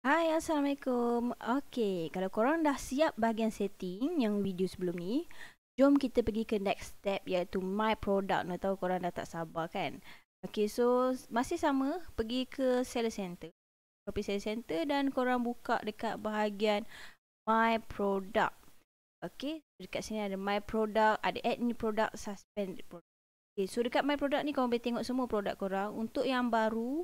Hai, Assalamualaikum. Okey, kalau korang dah siap bahagian setting yang video sebelum ni, jom kita pergi ke next step iaitu My Product. Nak tahu korang dah tak sabar kan? Okey, so masih sama, pergi ke Seller Center. Copy Seller Center dan korang buka dekat bahagian My Product. Okey, dekat sini ada My Product, ada Add New Product, Suspend Product. Okay, so dekat My Product ni korang boleh tengok semua produk korang. Untuk yang baru,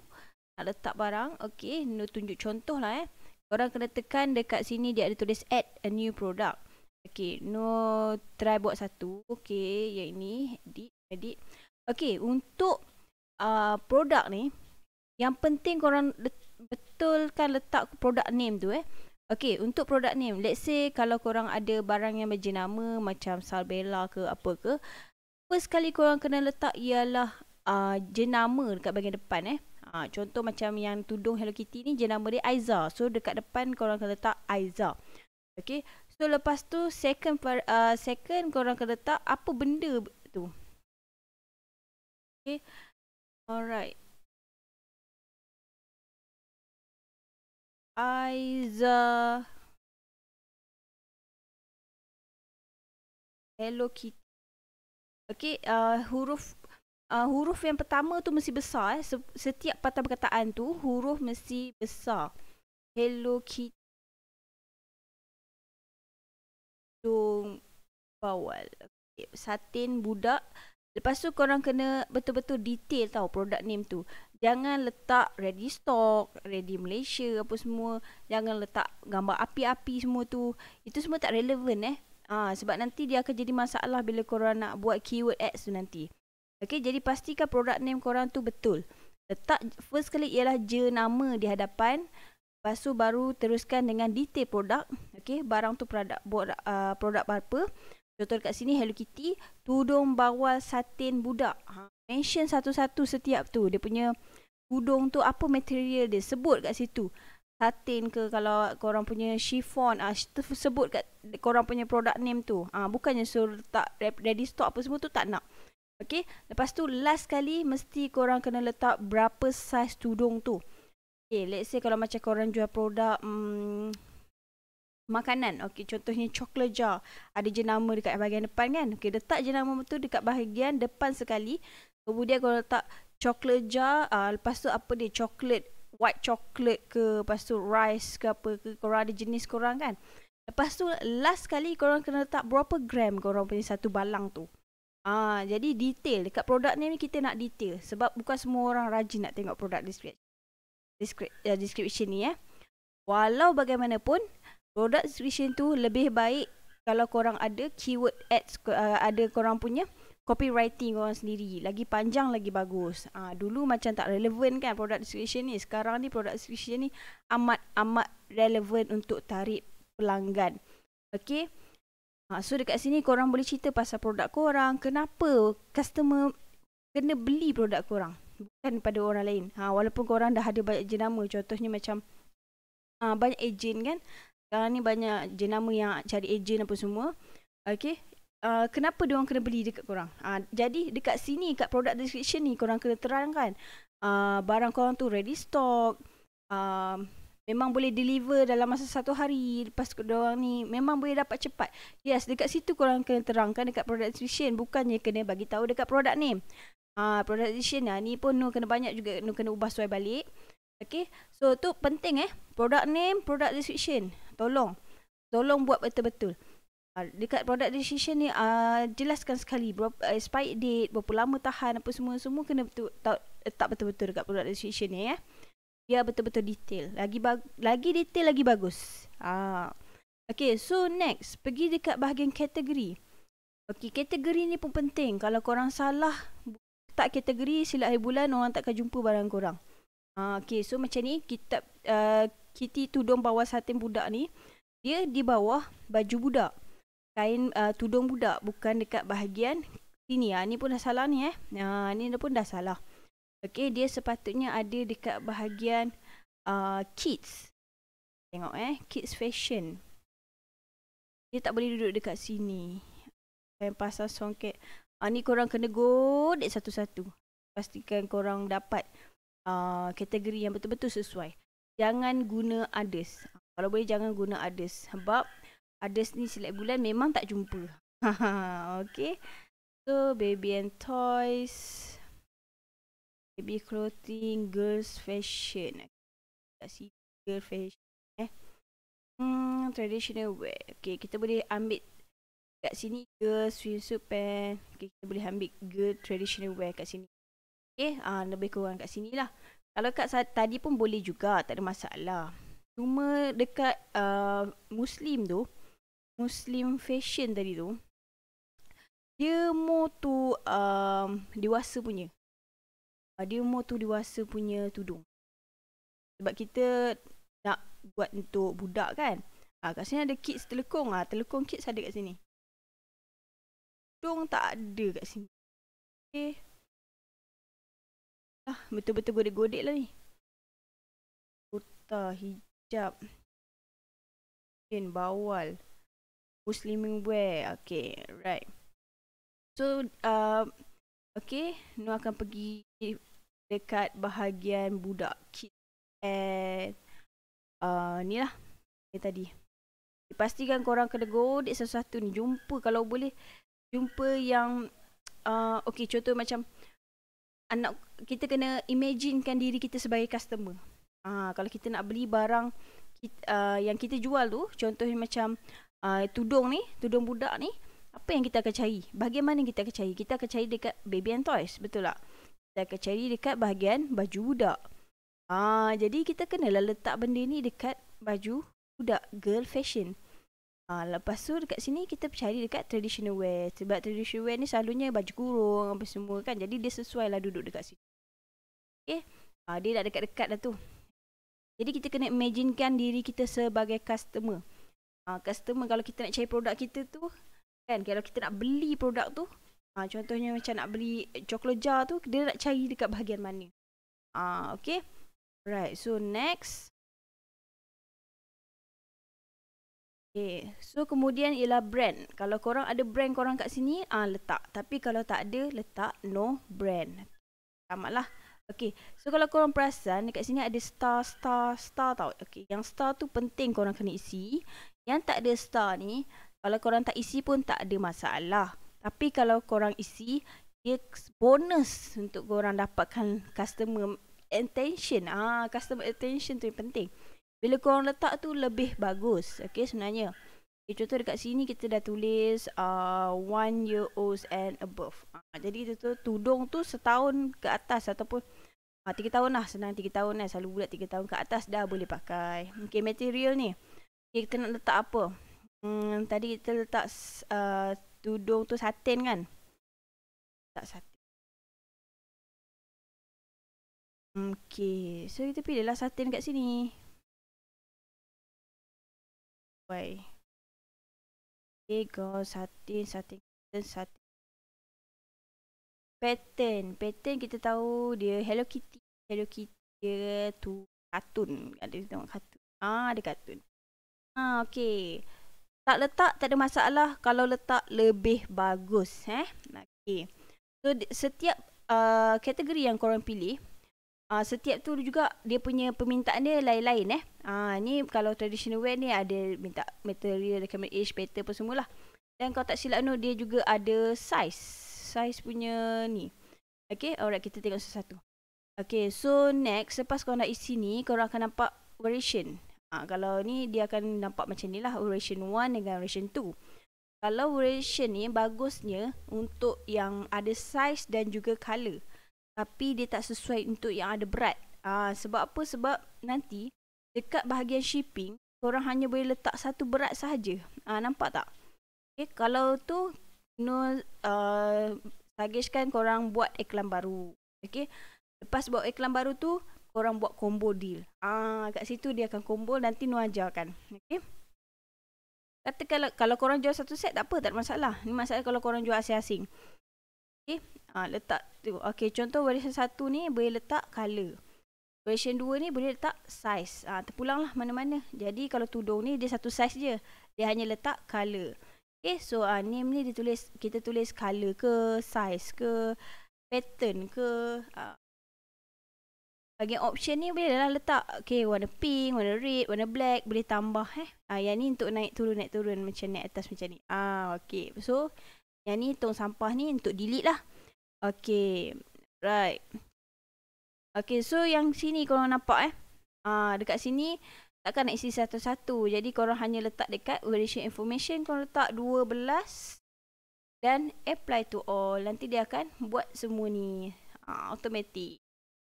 nak letak barang, okey, nak tunjuk contoh lah Korang kena tekan dekat sini, dia ada tulis add a new product. Okey, no try buat satu. Okey, yang ini edit. Okey, untuk produk ni, yang penting korang betulkan letak product name tu Okey, untuk product name, let's say kalau korang ada barang yang berjenama macam Salbella ke apa ke, first kali korang kena letak ialah jenama dekat bahagian depan contoh macam yang tudung Hello Kitty ni jenama dia Aiza. So dekat depan korang kena letak Aiza. Okay. So lepas tu second korang kena letak apa benda tu. Okay. Alright. Aiza Hello Kitty. Okay. Huruf yang pertama tu mesti besar Setiap patah perkataan tu huruf mesti besar. Hello Kitty tudung bawal. Okay. Satin budak. Lepas tu korang kena betul-betul detail tau product name tu. Jangan letak ready stock, ready Malaysia apa semua. Jangan letak gambar api-api semua tu. Itu semua tak relevan sebab nanti dia akan jadi masalah bila korang nak buat keyword ads tu nanti. Okay, jadi pastikan product name korang tu betul. Letak first kali ialah jenama di hadapan. Lepas tu baru teruskan dengan detail produk. Okay, barang tu produk apa. Contoh dekat sini Hello Kitty, tudung bawal satin budak. Mention satu-satu setiap tu. Dia punya tudung tu apa material dia. Sebut kat situ. Satin ke kalau korang punya chiffon. Sebut kat korang punya product name tu. Bukannya suruh letak ready stock apa semua tu tak nak. Okay, lepas tu last kali mesti korang kena letak berapa saiz tudung tu. Okay, let's say kalau macam korang jual produk makanan. Okay, contohnya chocolate jar. Ada jenama dekat bahagian depan kan. Okay, letak jenama tu dekat bahagian depan sekali. Kemudian korang letak chocolate jar. Lepas tu apa dia, chocolate, white chocolate ke. Lepas tu rice ke apa ke. Korang ada jenis korang kan. Lepas tu last kali korang kena letak berapa gram korang punya satu balang tu. Jadi detail. Dekat produk ni kita nak detail. Sebab bukan semua orang rajin nak tengok produk description ni Walau bagaimanapun, produk description tu lebih baik kalau korang ada keyword ads, ada korang punya copywriting korang sendiri. Lagi panjang lagi bagus. Dulu macam tak relevan kan produk description ni. Sekarang ni produk description ni amat relevan untuk tarik pelanggan. Okay. So dekat sini korang boleh cerita pasal produk korang. Kenapa customer kena beli produk korang, bukan pada orang lain. Walaupun korang dah ada banyak jenama. Contohnya macam banyak ejen kan. Sekarang ni banyak jenama yang cari ejen apa semua. Okay. Kenapa diorang kena beli dekat korang? Jadi dekat sini, kat product description ni korang kena terangkan barang korang tu ready stock, memang boleh deliver dalam masa 1 hari. Lepas korang ni memang boleh dapat cepat. Yes, dekat situ korang kena terangkan dekat product description. Bukannya kena bagi tahu dekat product name. Product description ni pun kena banyak juga, kena ubah sesuai balik. Okay, so tu penting product name, product description. Tolong buat betul-betul. Dekat product description ni jelaskan sekali berapa expired date, berapa lama tahan apa semua kena letak betul-betul dekat product description ni Biar betul-betul detail. Lagi detail lagi bagus. Okay, so next pergi dekat bahagian kategori. Okay, kategori ni pun penting. Kalau korang salah tak kategori, silap hari bulan orang takkan jumpa barang korang. Okay, so macam ni Kitty tudung bawah satin budak ni, dia di bawah baju budak, kain tudung budak, bukan dekat bahagian sini. Ni pun dah salah ni ni pun dah salah. Okay, dia sepatutnya ada dekat bahagian kids. Tengok kids fashion. Dia tak boleh duduk dekat sini. Yang pasal songket. Ni korang kena godek satu-satu. Pastikan korang dapat kategori yang betul-betul sesuai. jangan guna others. Kalau boleh jangan guna others. Sebab others ni select bulan memang tak jumpa. Okay. So baby and toys, baby clothing, girls fashion. Kat sini girl fashion. Traditional wear. Okay, kita boleh ambil kat sini girl swimsuit pant. Okay, kita boleh ambil girl traditional wear kat sini. Okay, lebih kurang kat sini lah. Kalau kat tadi pun boleh juga, tak ada masalah. Cuma dekat Muslim tu, Muslim fashion tadi tu, dia more tu dewasa punya. Dia more tu dewasa punya tudung. Sebab kita nak buat untuk budak kan. Kat sini ada kids telekong. Telekong kids ada kat sini. Tudung tak ada kat sini. Okay. Betul-betul godek-godek lah ni. Kurta, hijab, kain, bawal, Muslim wear. Okay, right. So, okay, Nur akan pergi dekat bahagian budak kids and ni lah ni tadi. Pastikan korang kena godek sesuatu ni. Jumpa kalau boleh. Jumpa yang okay, contoh macam anak kita kena imaginekan diri kita sebagai customer. Kalau kita nak beli barang yang kita jual tu, contohnya macam tudung ni, tudung budak ni, apa yang kita akan cari? Bagaimana kita akan cari? Kita akan cari dekat baby and toys, betul tak? Kita akan cari dekat bahagian baju budak. Jadi kita kenalah letak benda ni dekat baju budak, girl fashion. Lepas tu dekat sini kita cari dekat traditional wear. Sebab traditional wear ni selalunya baju kurung apa semua kan. Jadi dia sesuai lah duduk dekat sini. Okay. Dia dah dekat-dekat dah tu. Jadi kita kena imaginekan diri kita sebagai customer. Customer kalau kita nak cari produk kita tu kan, kalau kita nak beli produk tu, contohnya macam nak beli coklat jar tu, dia nak cari dekat bahagian mana. Okay. Right. So next. Okay, so kemudian ialah brand. Kalau korang ada brand korang kat sini, letak. Tapi kalau tak ada, letak no brand. Tamat lah. Okay, so kalau korang perasan, dekat sini ada star tau. Okay, yang star tu penting korang kena isi. Yang tak ada star ni, kalau korang tak isi pun tak ada masalah. Tapi kalau korang isi, dia bonus untuk korang dapatkan customer attention. Customer attention tu yang penting. Bila korang letak tu lebih bagus. Okay, sebenarnya. Contoh dekat sini kita dah tulis 1 year olds and above. Jadi kita tu tudung tu setahun ke atas ataupun 3 tahun lah. Senang 3 tahun lah. Selalu bulat 3 tahun ke atas dah boleh pakai. Okay, material ni. Okay, kita nak letak apa? Tadi kita letak tudung tu satin kan? Tak satin. Okay, so kita pilih lah satin kat sini. Okay, go satin. Pattern kita tahu dia Hello Kitty dia tu kartun. Ada tengok kartun. Ada kartun. Okay. Tak letak tak ada masalah. Kalau letak lebih bagus. Okay. So setiap kategori yang korang pilih, setiap tu juga dia punya permintaan dia lain-lain. Ni kalau traditional wear ni ada minta material, camera age, pattern apa semualah. Dan kalau tak silap dia juga ada size punya ni. Okay, alright, kita tengok satu-satu. Okay, so next, lepas korang dah isi ni, korang akan nampak variation. Kalau ni dia akan nampak macam ni lah, variation 1 dengan variation 2. Kalau variation ni bagusnya untuk yang ada size dan juga color. Tapi dia tak sesuai untuk yang ada berat. Sebab apa? Sebab nanti dekat bahagian shipping, korang hanya boleh letak satu berat sahaja. Nampak tak? Okay, kalau tu suggestkan korang buat iklan baru. Okay, lepas buat iklan baru tu, korang buat combo deal. Kat situ dia akan combo, nanti Nur ajarkan. Okay. Kata kalau korang jual satu set tak apa, tak ada masalah. Ni masalah kalau korang jual asing-asing. Okay. Letak tu. Okay, contoh version 1 ni boleh letak color. Version 2 ni boleh letak size. Terpulang lah mana-mana. Jadi kalau tudung ni dia satu size je. Dia hanya letak color. Okay, so name ni kita tulis color ke, size ke, pattern ke. Bahagian option ni boleh lah letak. Okay, warna pink, warna red, warna black. Boleh tambah yang ni untuk naik turun macam naik atas macam ni. Okay. So, yang ni tong sampah ni untuk delete lah. Okay. Right. Okay, so yang sini korang nampak dekat sini takkan nak isi satu-satu. Jadi korang hanya letak dekat variation information. Korang letak 12 dan apply to all. Nanti dia akan buat semua ni automatic.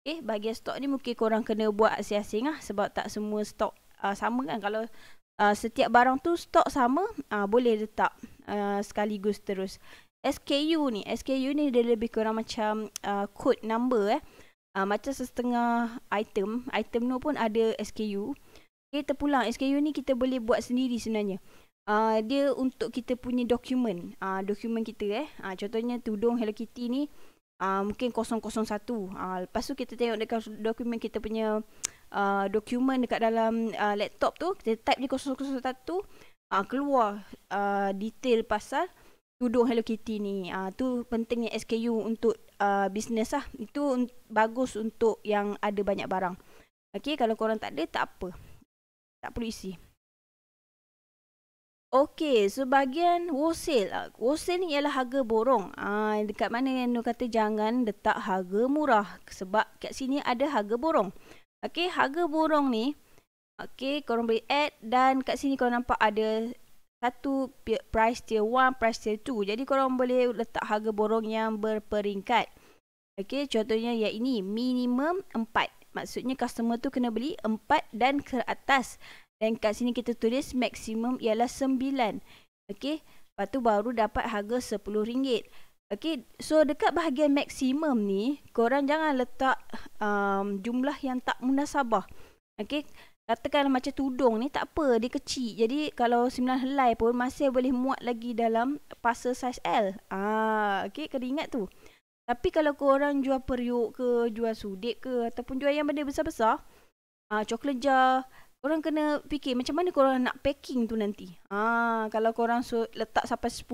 Okay, bahagian stok ni mungkin korang kena buat asing-asing lah. Sebab tak semua stok sama kan. Kalau setiap barang tu stok sama, boleh letak sekaligus terus. SKU ni dia lebih kurang macam code number macam setengah item tu pun ada SKU. Okay, terpulang SKU ni kita boleh buat sendiri sebenarnya. Dia untuk kita punya dokumen. Dokumen kita contohnya tudung Hello Kitty ni mungkin 001. Lepas tu kita tengok dekat dokumen kita punya dokumen dekat dalam laptop tu, kita type di 001, keluar detail pasal tudung Hello Kitty ni. Tu pentingnya SKU untuk bisnes lah. Itu bagus untuk yang ada banyak barang. Okay, kalau korang tak ada, tak apa. Tak perlu isi. Okay, so bahagian wholesale. Wholesale ni ialah harga borong. Dekat mana yang Nur kata jangan letak harga murah. Sebab kat sini ada harga borong. Okay, harga borong ni. Okay, korang boleh add. Dan kat sini korang nampak ada satu price tier 1, price tier 2. Jadi korang boleh letak harga borong yang berperingkat. Okay, contohnya yang ini minimum 4. Maksudnya customer tu kena beli 4 dan ke atas. Dan kat sini kita tulis maksimum ialah 9. Okay. Lepas tu baru dapat harga RM10. Okay. So dekat bahagian maksimum ni, korang jangan letak jumlah yang tak munasabah. Okay. Katakanlah macam tudung ni, tak apa. Dia kecil. Jadi kalau 9 helai pun masih boleh muat lagi dalam parcel size L. Okay. Kena ingat tu. Tapi kalau korang jual periuk ke, jual sudik ke, ataupun jual yang benda besar-besar, coklat jar, korang kena fikir macam mana korang nak packing tu nanti. Kalau korang letak sampai 10,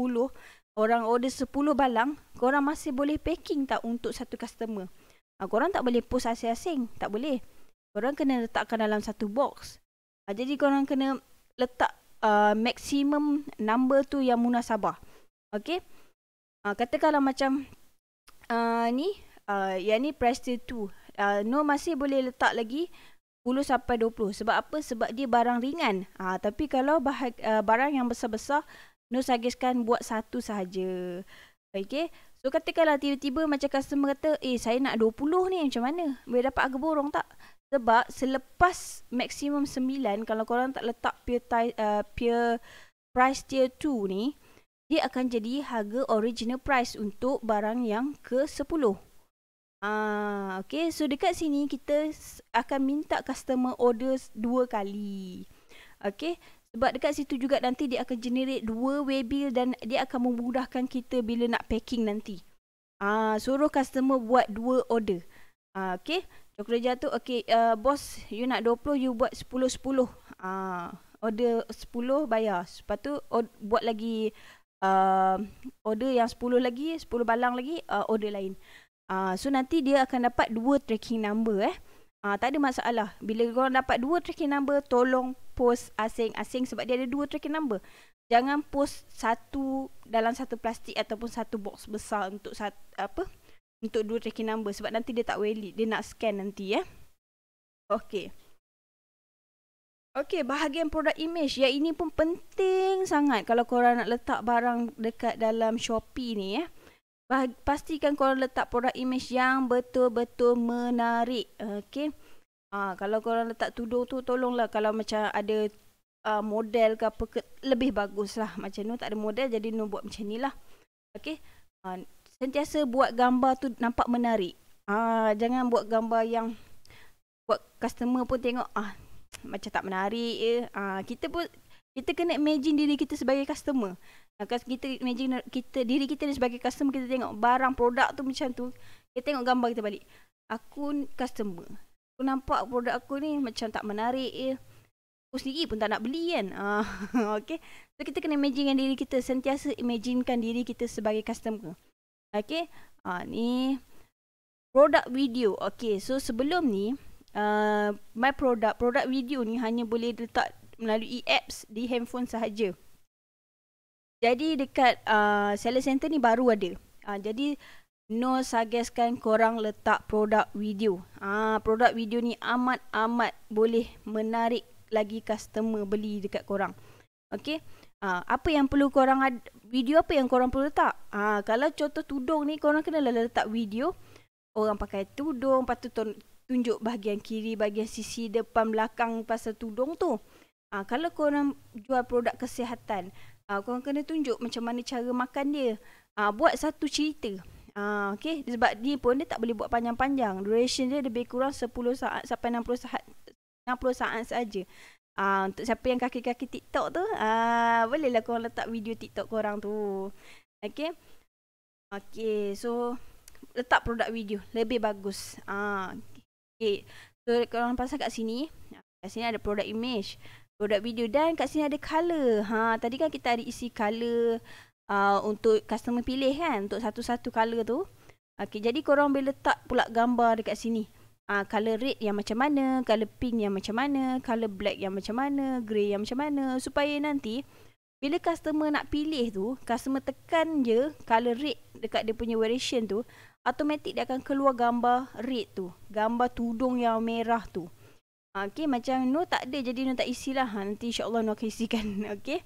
orang order 10 balang, korang masih boleh packing tak untuk satu customer. Korang tak boleh post asing-asing. Tak boleh. Korang kena letakkan dalam satu box. Jadi korang kena letak maximum number tu yang munasabah. Okay. Katakanlah macam yang ni price tier 2. No masih boleh letak lagi 10 sampai 20. Sebab apa? Sebab dia barang ringan. Tapi kalau barang yang besar-besar, Nur suggestkan buat satu sahaja. Okay. So katakanlah tiba-tiba macam customer kata, saya nak 20 ni, macam mana? Boleh dapat harga borong tak? Sebab selepas maksimum 9, kalau korang tak letak pure price tier 2 ni, dia akan jadi harga original price untuk barang yang ke-10. Okay, so dekat sini kita akan minta customer order 2 kali. Okay, sebab dekat situ juga nanti dia akan generate 2 waybill dan dia akan memudahkan kita bila nak packing nanti. Suruh customer buat 2 order. Okay, coklat jar tu, okay, bos, you nak 20, you buat 10-10. Order 10 bayar. Lepas tu buat lagi order yang 10 lagi, 10 balang lagi, order lain. So nanti dia akan dapat 2 tracking number. Tak ada masalah. Bila korang dapat 2 tracking number, tolong post asing-asing sebab dia ada 2 tracking number. Jangan post satu dalam satu plastik ataupun satu box besar untuk untuk 2 tracking number sebab nanti dia tak valid. Dia nak scan nanti Okay. Okay, bahagian produk image. Yang ini pun penting sangat kalau korang nak letak barang dekat dalam Shopee ni pastikan korang letak produk image yang betul-betul menarik. Okay. Kalau korang letak tudung tu, tolonglah kalau macam ada model ke apa ke, lebih bagus lah. Macam Nur tak ada model, jadi Nur buat macam ni lah. Okay. Sentiasa buat gambar tu nampak menarik. Jangan buat gambar yang buat customer pun tengok macam tak menarik. Kita kena imagine diri kita sebagai customer. Kita imagine diri kita ni sebagai customer, kita tengok barang produk tu macam tu, kita tengok gambar kita balik. Aku customer, aku nampak produk aku ni macam tak menarik. Aku sendiri pun tak nak beli kan. Okay. So kita kena imaginekan diri kita, sentiasa imaginekan diri kita sebagai customer. Okay. Ni Produk video. Okay, so sebelum ni my produk video ni hanya boleh letak melalui apps di handphone sahaja. Jadi dekat seller center ni baru ada. Jadi no suggestkan korang letak produk video. Produk video ni amat boleh menarik lagi customer beli dekat korang. Okay. Apa yang perlu korang video apa yang korang perlu letak? Kalau contoh tudung ni, korang kena letak video orang pakai tudung, lepas tu tunjuk bahagian kiri, bahagian sisi depan, belakang pasal tudung tu. Kalau korang jual produk kesihatan, korang kena tunjuk macam mana cara makan dia. Buat satu cerita. Okay. Sebab dia pun dia tak boleh buat panjang-panjang. Duration dia lebih kurang 10 saat sampai 60 saat saja. Untuk siapa yang kaki-kaki TikTok tu, bolehlah korang letak video TikTok korang tu. Okay. Okay. So, letak produk video. Lebih bagus. Okay. So, korang pasang kat sini. Kat sini ada produk image, produk video, dan kat sini ada color. Tadi kan kita ada isi color untuk customer pilih kan, untuk satu-satu color tu. Okay, jadi korang boleh letak pula gambar dekat sini. Color red yang macam mana, color pink yang macam mana, color black yang macam mana, grey yang macam mana, supaya nanti bila customer nak pilih tu, customer tekan je color red dekat dia punya variation tu, automatik dia akan keluar gambar red tu, gambar tudung yang merah tu. Okay, macam no tak ada, jadi no tak isilah. Nanti insyaAllah no akan isikan. Okay.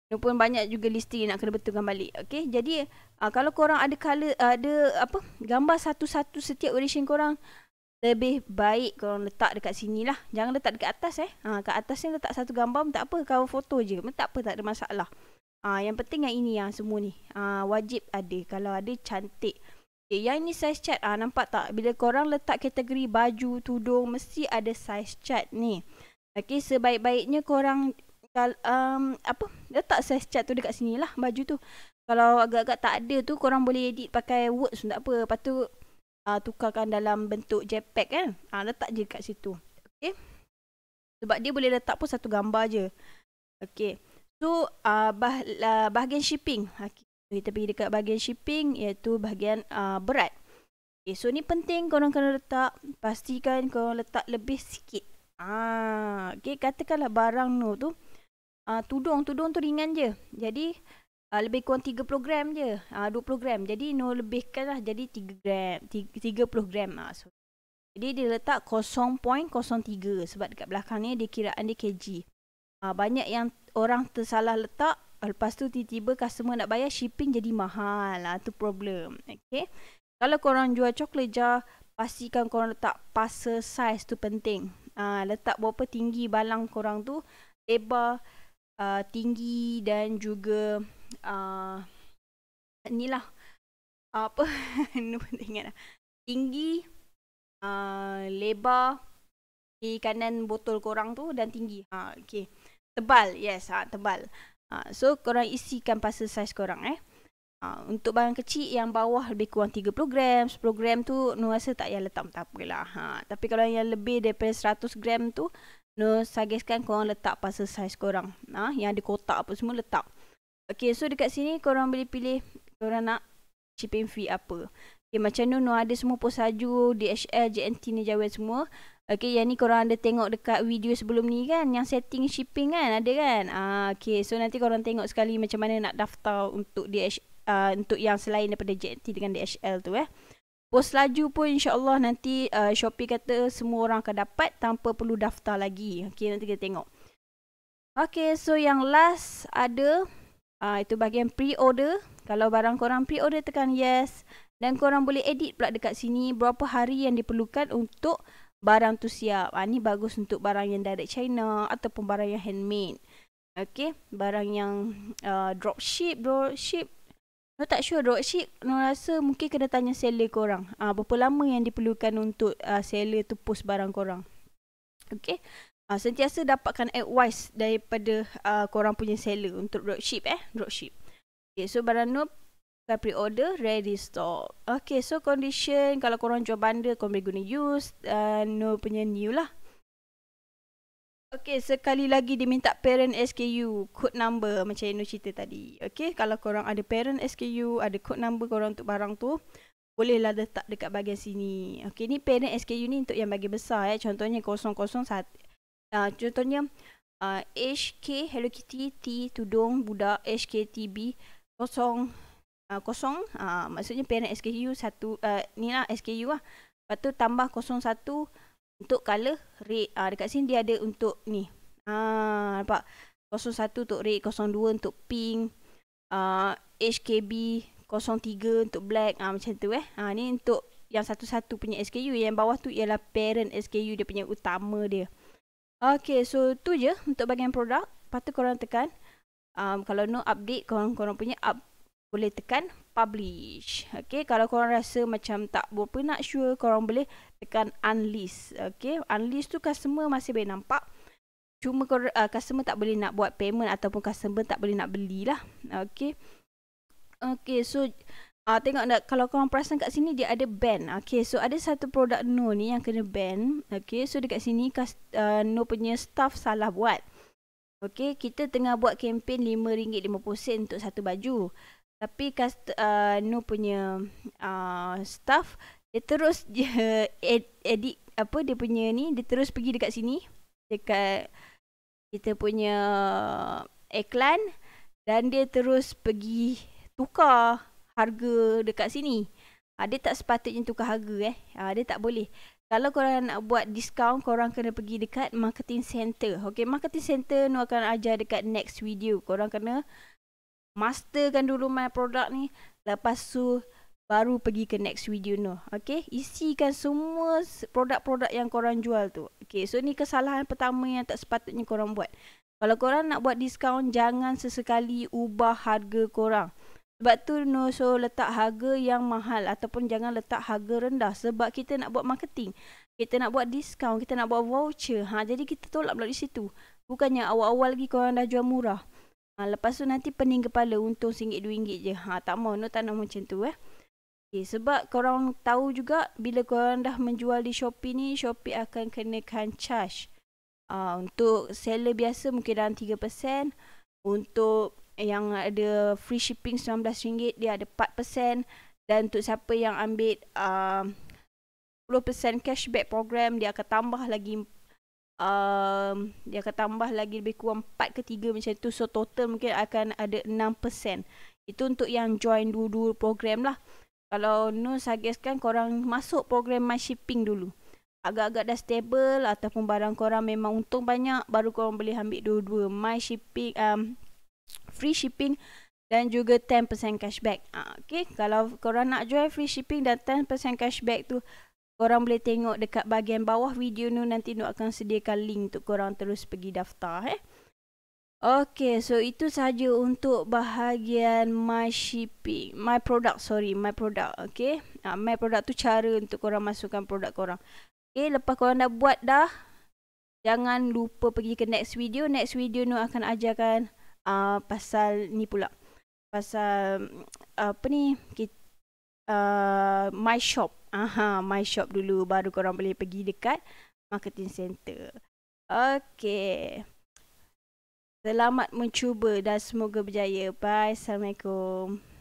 No pun banyak juga listing nak kena betulkan balik. Okay, jadi kalau korang ada color, ada apa, gambar satu-satu setiap variation korang, lebih baik korang letak dekat sini lah. Jangan letak dekat atas kat atas ni letak satu gambar tak apa, cover foto je. Tak apa, tak ada masalah. Yang penting yang ini, yang semua ni wajib ada. Kalau ada, cantik. Okay, yang ini size chart. Nampak tak? Bila korang letak kategori baju, tudung, mesti ada size chart ni. Okay, sebaik-baiknya korang letak size chart tu dekat sini lah, baju tu. Kalau agak-agak tak ada tu, korang boleh edit pakai words, tak apa. Lepas tu tukarkan dalam bentuk JPEG kan. Letak je kat situ. Okay. Sebab dia boleh letak pun satu gambar je. Okay. So bahagian shipping. Kita pergi dekat bahagian shipping, iaitu bahagian berat. Okay, so ni penting korang kena letak. Pastikan korang letak lebih sikit. Okay, katakanlah barang no tu, tudung tu ringan je. Jadi lebih kurang 30 gram je. 20 gram. Jadi no lebihkan lah, jadi 3 gram, 30 gram. So, jadi dia letak 0.03 sebab dekat belakang ni dia kiraan dia kg. Banyak yang orang tersalah letak, lepas tu tiba-tiba customer nak bayar, shipping jadi mahal. Tu problem. Okay. Kalau korang jual coklat jar, pastikan korang letak parcel size tu penting. Letak berapa tinggi balang korang tu, lebar, tinggi, dan juga inilah apa ingat tinggi, lebar di kanan botol korang tu, dan tinggi. Okay. Tebal. Yes, tebal. So korang isikan parcel size korang. Untuk barang kecil yang bawah lebih kurang 30 gram, 10 gram tu no rasa tak payah letak, tak apalah. Tapi kalau yang lebih daripada 100 gram tu, no suggestkan korang letak parcel size korang. Yang ada kotak apa semua letak. Okay, so dekat sini korang boleh pilih korang nak shipping fee apa. Okay, macam no ada semua pos salju, DHL, JNT, Nijawan semua. Okay, yang ni korang ada tengok dekat video sebelum ni kan, yang setting shipping kan, ada kan. Okay, so nanti korang tengok sekali macam mana nak daftar untuk DHL, untuk yang selain daripada JNT dengan DHL tu. Pos laju pun insyaAllah nanti Shopee kata semua orang akan dapat tanpa perlu daftar lagi. Okay, nanti kita tengok. Okay, so yang last ada itu bahagian pre-order. Kalau barang korang pre-order, tekan yes. Dan korang boleh edit pula dekat sini berapa hari yang diperlukan untuk barang tu siap. Ni bagus untuk barang yang direct China ataupun barang yang handmade. Okay, barang yang dropship. No tak sure dropship. No rasa mungkin kena tanya seller korang. Berapa lama yang diperlukan untuk seller tu post barang korang. Okay. Sentiasa dapatkan advice daripada korang punya seller untuk dropship. Dropship. Okay, so barang no pre-order, ready stock. Okay, so condition kalau korang jual bundle, korang boleh guna use. No punya new lah. Okay, sekali lagi dia minta parent SKU, code number macam yang cerita tadi. Okay, kalau korang ada parent SKU, ada code number korang untuk barang tu, bolehlah letak dekat bahagian sini. Okey, ni parent SKU ni untuk yang bahagian besar contohnya 001. Contohnya HK Hello Kitty, T tudung budak, HKTB 0 kosong, maksudnya parent SKU satu, ni lah SKU lah. Lepas tu tambah 01 untuk color red. Dekat sini dia ada untuk ni. Nampak? 01 untuk red, 02 untuk pink, HKB 03 untuk black, macam tu ni untuk yang satu-satu punya SKU. Yang bawah tu ialah parent SKU, dia punya utama dia. Okay, so tu je untuk bahagian produk. Lepas tu korang tekan kalau no update, korang punya boleh tekan publish. Okay, kalau korang rasa macam tak berapa nak sure, korang boleh tekan unlist. Okay, unlist tu customer masih boleh nampak, cuma customer tak boleh nak buat payment ataupun customer tak boleh nak beli lah. Okay, so tengok nak, kalau korang perasan kat sini dia ada ban. Okay, so ada satu produk No ni yang kena ban. Okay, so dekat sini No punya staff salah buat. Okay, kita tengah buat kempen RM5.50 untuk satu baju. Tapi No punya staff dia terus edit apa dia punya ni, dia terus pergi dekat sini dekat kita punya iklan, dan dia terus pergi tukar harga dekat sini. Dia tak sepatutnya tukar harga dia tak boleh. Kalau korang nak buat diskaun, korang kena pergi dekat marketing center. Okay, marketing center No akan ajar dekat next video. Korang kena masterkan dulu my product ni, lepas tu baru pergi ke next video No. Okay, isikan semua produk-produk yang korang jual tu. Okay, so ni kesalahan pertama yang tak sepatutnya korang buat. Kalau korang nak buat diskaun, jangan sesekali ubah harga korang. Sebab tu No so letak harga yang mahal, ataupun jangan letak harga rendah. Sebab kita nak buat marketing, kita nak buat diskaun, kita nak buat voucher. Jadi kita tolak melalui situ. Bukannya awal-awal lagi korang dah jual murah. Lepas tu nanti pening kepala, untung RM1-RM2 je. Tak mau, No tak nak macam tu Okay, sebab korang tahu juga bila korang dah menjual di Shopee ni, Shopee akan kenakan charge. Untuk seller biasa mungkin dalam 3%. Untuk yang ada free shipping RM19, dia ada 4%. Dan untuk siapa yang ambil 10% cashback program, dia akan tambah lagi lebih kurang 4 ke 3 macam tu. So total mungkin akan ada 6%. Itu untuk yang join dua-dua program lah. Kalau No suggestkan korang masuk program My Shipping dulu. Agak-agak dah stable ataupun barang korang memang untung banyak, baru korang boleh ambil dua-dua, My Shipping, free shipping dan juga 10% cashback. Okay, kalau korang nak join free shipping dan 10% cashback tu, korang boleh tengok dekat bahagian bawah video No. Nanti No akan sediakan link untuk korang terus pergi daftar. Okay, so itu sahaja untuk bahagian My Shipping, My Product. Okay, My Product tu cara untuk korang masukkan produk korang. Okay, lepas korang dah buat dah, jangan lupa pergi ke next video. Next video No akan ajarkan pasal ni pula, pasal apa ni, My Shop. My Shop dulu, baru korang boleh pergi dekat marketing center. Okay, selamat mencuba dan semoga berjaya. Bye, Assalamualaikum.